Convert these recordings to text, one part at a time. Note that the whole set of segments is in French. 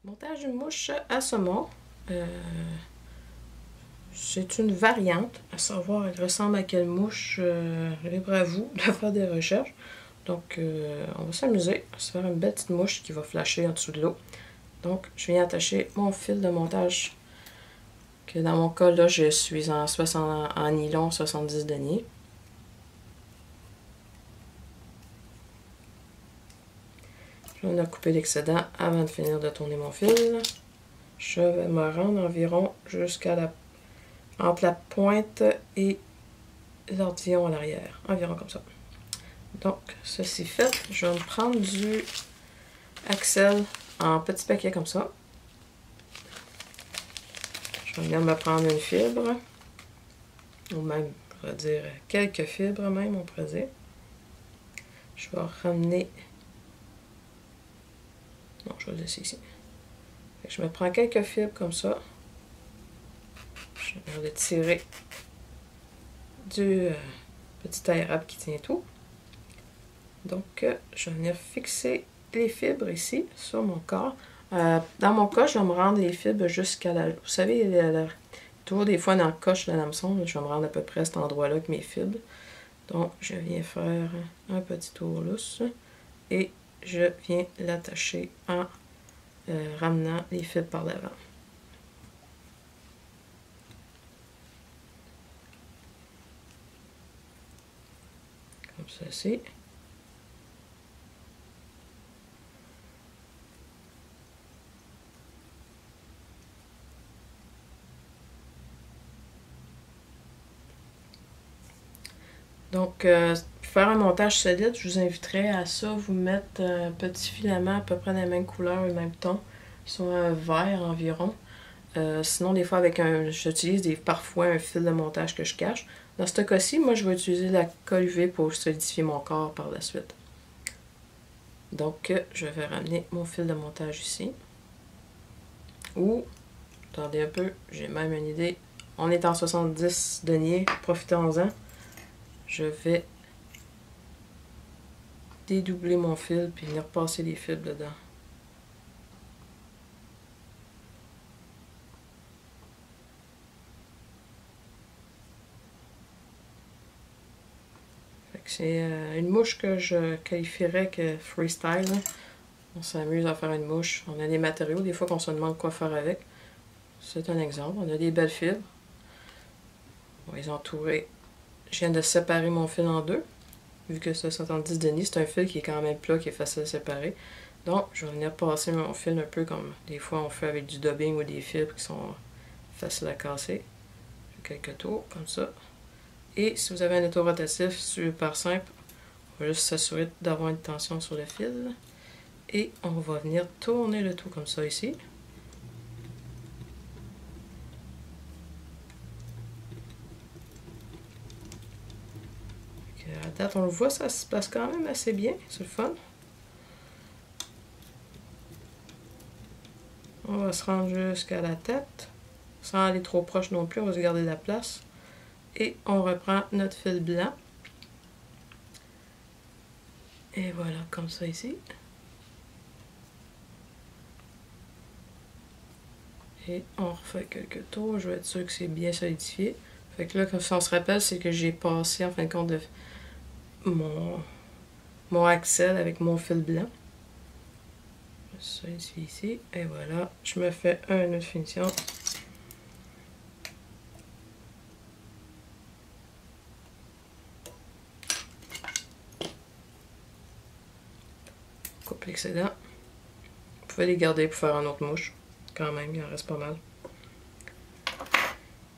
Montage d'une mouche à saumon. C'est une variante, à savoir elle ressemble à quelle mouche, libre à vous de faire des recherches. Donc on va s'amuser à se faire une belle petite mouche qui va flasher en dessous de l'eau. Donc je viens attacher mon fil de montage, que dans mon cas là je suis en nylon 70 deniers. Je viens de couper l'excédent avant de finir de tourner mon fil. Je vais me rendre environ jusqu'à entre la pointe et l'ordillon à l'arrière, environ comme ça. Donc, ceci fait, je vais me prendre du Axel en petits paquets comme ça. Je vais venir me prendre une fibre, ou même, je vais dire, quelques fibres même, on pourrait dire. Je vais ramener... Non, je vais le laisser ici. Je me prends quelques fibres comme ça. Je vais venir le tirer du petit aérable qui tient tout. Donc, je vais venir fixer les fibres ici, sur mon corps. Dans mon cas, je vais me rendre les fibres jusqu'à la... Vous savez, toujours des fois dans le coche de l'hameçon, je vais me rendre à peu près à cet endroit-là avec mes fibres. Donc, je viens faire un petit tour lousse et je viens l'attacher en ramenant les fibres par l'avant. Comme ceci. Donc, pour faire un montage solide, je vous inviterais à ça, vous mettre un petit filament à peu près de la même couleur et même ton, soit un vert environ. Sinon, des fois, j'utilise parfois un fil de montage que je cache. Dans ce cas-ci, moi, je vais utiliser la colle UV pour solidifier mon corps par la suite. Donc, je vais ramener mon fil de montage ici. Ou, attendez un peu, j'ai même une idée. On est en 70 deniers, profitons-en. Je vais dédoubler mon fil puis venir passer les fils dedans. C'est une mouche que je qualifierais que freestyle. On s'amuse à faire une mouche. On a des matériaux, des fois qu'on se demande quoi faire avec. C'est un exemple. On a des belles fibres. On va les entourer. Je viens de séparer mon fil en deux. Vu que c'est 70 deniers, c'est un fil qui est quand même plat, qui est facile à séparer. Donc, je vais venir passer mon fil un peu comme des fois on fait avec du dubbing ou des fibres qui sont faciles à casser. Je fais quelques tours, comme ça. Et si vous avez un autorotatif super simple, on va juste s'assurer d'avoir une tension sur le fil. Et on va venir tourner le tout comme ça ici. À date, on le voit, ça se place quand même assez bien, c'est le fun. On va se rendre jusqu'à la tête, sans aller trop proche non plus, on va se garder de la place. Et on reprend notre fil blanc. Et voilà, comme ça ici. Et on refait quelques tours, je vais être sûr que c'est bien solidifié. Fait que là, comme ça on se rappelle, c'est que j'ai passé en fin de compte de mon axel avec mon fil blanc. Je solidifie ici, et voilà, je me fais une autre finition. Coupe l'excédent. Vous pouvez les garder pour faire une autre mouche. Quand même, il en reste pas mal.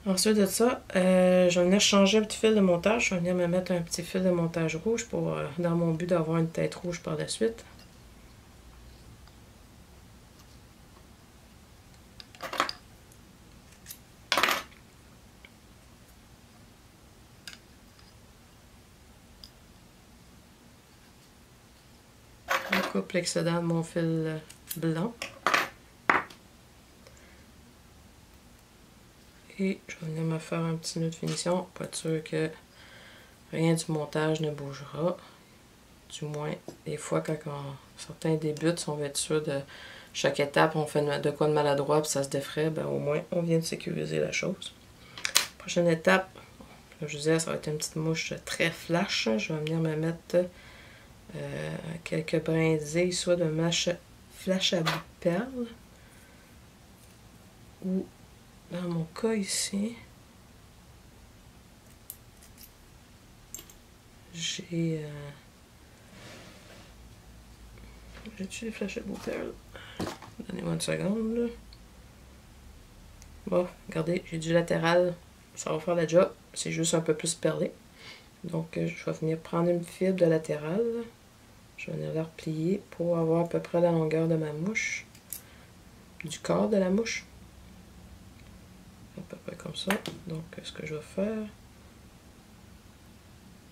Ensuite de ça, je vais venir changer un petit fil de montage. Je vais venir me mettre un petit fil de montage rouge pour, dans mon but d'avoir une tête rouge par la suite. Je coupe l'excédent de mon fil blanc. Et je vais venir me faire un petit nœud de finition pour être sûr que rien du montage ne bougera. Du moins, des fois, quand certains débutent, on va être sûr de chaque étape, on fait de quoi de maladroit, puis ça se défraie, ben au moins, on vient de sécuriser la chose. Prochaine étape, comme je disais, ça va être une petite mouche très flash. Je vais venir me mettre quelques brindilles, soit de mâche flash à bout de perles, ou dans mon cas ici, j'ai... J'ai-tu des flash à bout de perles? Donnez-moi une seconde, là. Bon, regardez, j'ai du latéral. Ça va faire le job. C'est juste un peu plus perlé. Donc, je vais venir prendre une fibre de latéral. Je vais venir la replier pour avoir à peu près la longueur de ma mouche. Du corps de la mouche. À peu près comme ça. Donc, ce que je vais faire,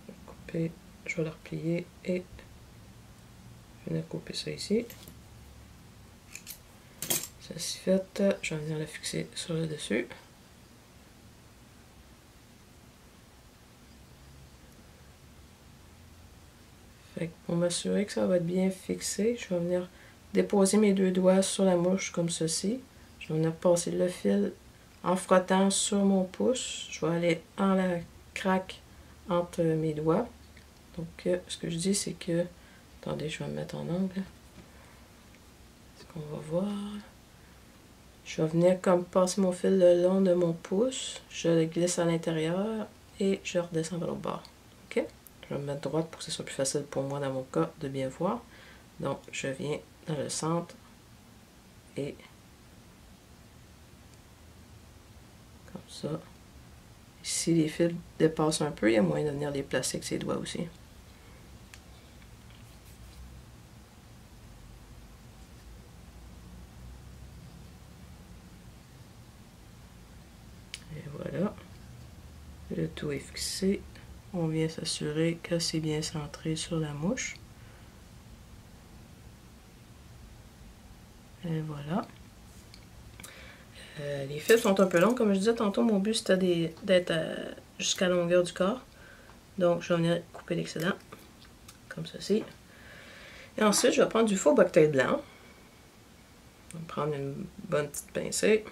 je vais couper, je vais la replier et je vais venir couper ça ici. Ceci fait, je vais venir la fixer sur le dessus. Fait que pour m'assurer que ça va être bien fixé, je vais venir déposer mes deux doigts sur la mouche comme ceci. Je vais venir passer le fil en frottant sur mon pouce. Je vais aller en la craque entre mes doigts. Donc, ce que je dis, c'est que... Attendez, je vais me mettre en angle. Ce qu'on va voir... Je vais venir comme passer mon fil le long de mon pouce. Je le glisse à l'intérieur et je redescends vers l'autre bord. OK? Je vais me mettre droite pour que ce soit plus facile pour moi dans mon cas de bien voir. Donc, je viens dans le centre et comme ça. Si les fils dépassent un peu, il y a moyen de venir les placer avec ses doigts aussi. Et voilà. Le tout est fixé. On vient s'assurer que c'est bien centré sur la mouche. Et voilà. Les fils sont un peu longs. Comme je disais tantôt, mon but c'était d'être jusqu'à la longueur du corps. Donc, je vais venir couper l'excédent. Comme ceci. Et ensuite, je vais prendre du faux bocteuil blanc. Je vais prendre une bonne petite pincée.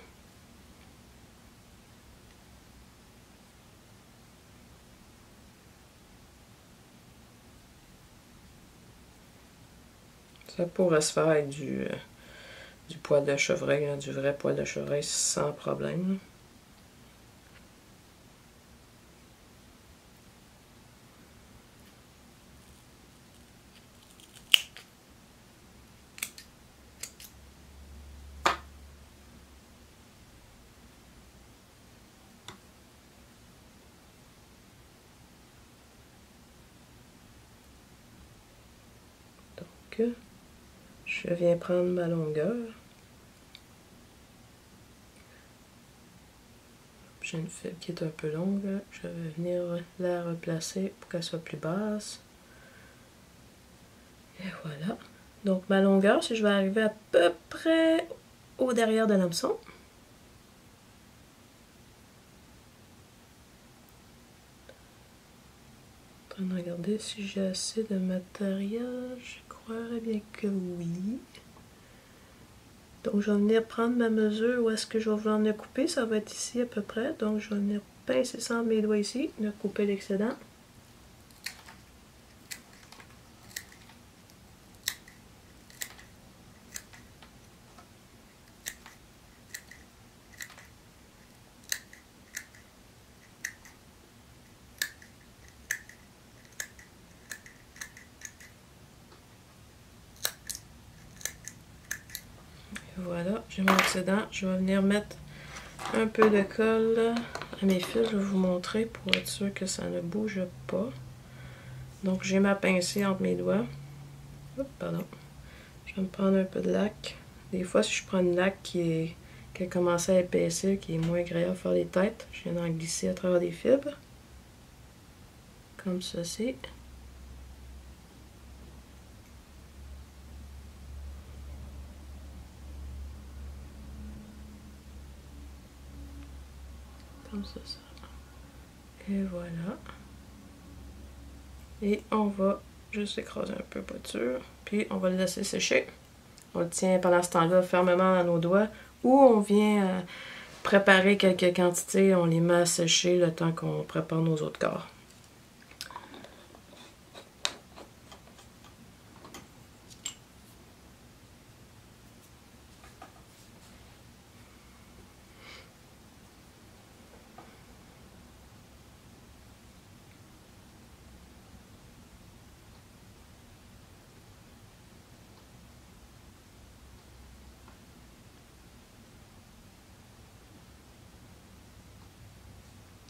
Ça pourrait se faire avec du poil de chevreuil, hein, du vrai poil de chevreuil sans problème. Donc, je viens prendre ma longueur. J'ai une fibre qui est un peu longue. Je vais venir la replacer pour qu'elle soit plus basse. Et voilà. Donc ma longueur, si je vais arriver à peu près au derrière de l'hameçon. En train de regarder si j'ai assez de matériel. Je croirais bien que oui. Donc je vais venir prendre ma mesure où est-ce que je vais vouloir venir couper. Ça va être ici à peu près. Donc je vais venir pincer ça entre mes doigts ici, venir couper l'excédent. Voilà, j'ai mon excédent. Je vais venir mettre un peu de colle à mes fils. Je vais vous montrer pour être sûr que ça ne bouge pas. Donc j'ai ma pincée entre mes doigts. Oups, pardon. Je vais me prendre un peu de lac. Des fois, si je prends une lac qui a commencé à épaissir, qui est moins agréable à faire les têtes, je viens d'en glisser à travers des fibres. Comme ceci. Comme ça. Et voilà. Et on va juste écraser un peu pour être sûr. Puis on va le laisser sécher. On le tient pendant ce temps-là fermement dans nos doigts. Ou on vient préparer quelques quantités, on les met à sécher le temps qu'on prépare nos autres corps.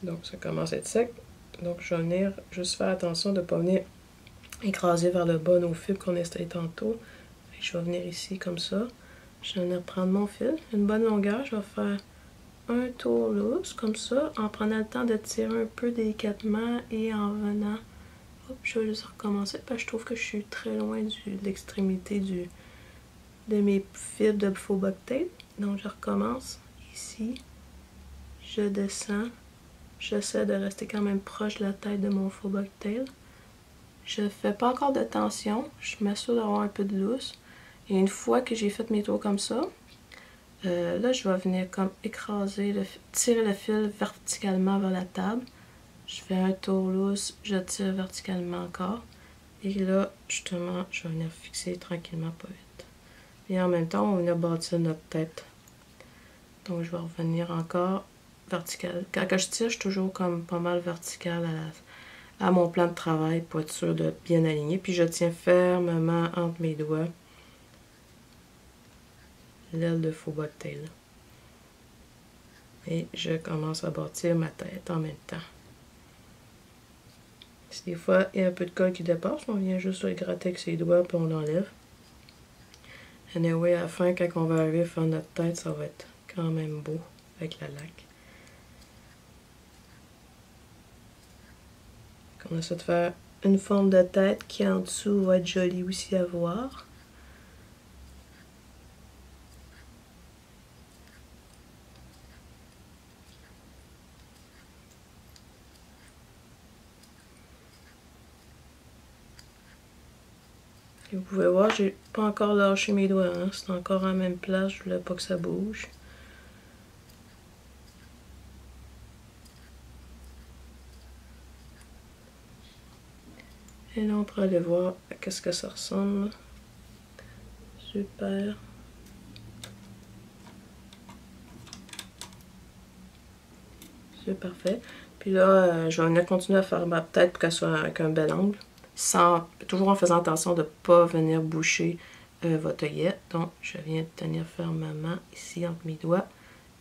Donc ça commence à être sec. Donc je vais venir juste faire attention de ne pas venir écraser vers le bas nos fils qu'on a installés tantôt. Et je vais venir ici comme ça. Je vais venir prendre mon fil, une bonne longueur. Je vais faire un tour lousse comme ça, en prenant le temps de tirer un peu délicatement et en venant. Hop, je vais juste recommencer parce que je trouve que je suis très loin de l'extrémité de mes fils de faux bucktail. Donc je recommence ici. Je descends. J'essaie de rester quand même proche de la tête de mon faux bucktail. Je fais pas encore de tension. Je m'assure d'avoir un peu de lousse. Et une fois que j'ai fait mes tours comme ça, là je vais venir comme écraser, tirer le fil verticalement vers la table. Je fais un tour lousse, je tire verticalement encore. Et là, justement, je vais venir fixer tranquillement, pas vite. Et en même temps, on va venir bâtir notre tête. Donc je vais revenir encore vertical. Quand je tire, je suis toujours comme pas mal vertical à mon plan de travail pour être sûr de bien aligner. Puis je tiens fermement entre mes doigts l'aile de faux bucktail. Et je commence à bâtir ma tête en même temps. Si des fois il y a un peu de colle qui dépasse, on vient juste le gratter avec ses doigts puis on l'enlève. Anyway, à la fin, quand on va arriver à faire notre tête, ça va être quand même beau avec la laque. On essaie de faire une forme de tête qui en dessous va être jolie aussi à voir. Et vous pouvez voir, j'ai pas encore lâché mes doigts, hein? C'est encore à la même place, je voulais pas que ça bouge. Et là, on pourra aller voir qu'est-ce que ça ressemble. Super. C'est parfait. Puis là, je vais venir continuer à faire ma tête pour qu'elle soit avec un bel angle. Toujours en faisant attention de ne pas venir boucher votre œillette. Donc, je viens tenir fermement ici entre mes doigts.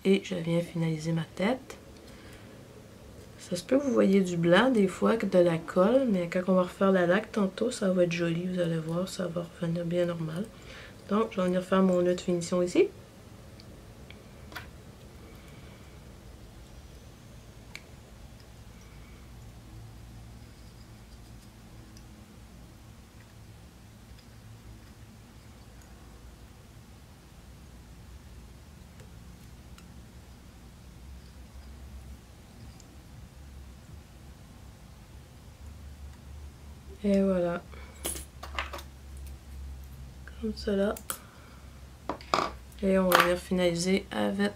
Et je viens finaliser ma tête. Ça se peut que vous voyez du blanc des fois, de la colle, mais quand on va refaire la laque tantôt, ça va être joli, vous allez voir, ça va revenir bien normal. Donc, je vais venir faire mon nœud de finition ici. Et voilà. Comme cela. Et on va venir finaliser avec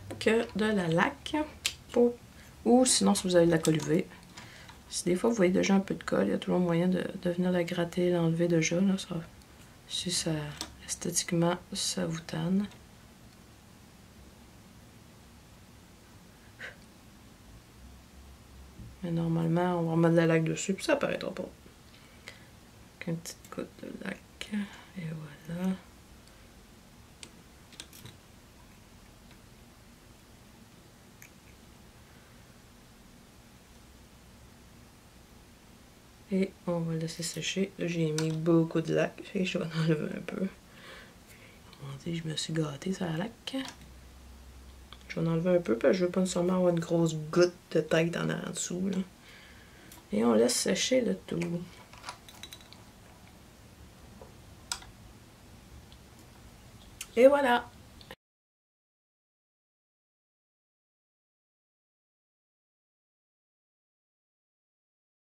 de la laque. Ou sinon, si vous avez de la colle UV. Si des fois vous voyez déjà un peu de colle, il y a toujours moyen de venir la gratter et l'enlever déjà. Là, si ça, esthétiquement, ça vous tanne. Mais normalement, on va remettre de la laque dessus, puis ça apparaîtra pas. Avec une petite goutte de laque. Et voilà. Et on va laisser sécher. Là, j'ai mis beaucoup de laque, et je vais en enlever un peu. On dit, je me suis gâtée sur la laque. Je vais en enlever un peu, parce que je veux pas nécessairement avoir une grosse goutte de tête en dessous. Là. Et on laisse sécher le tout. Et voilà!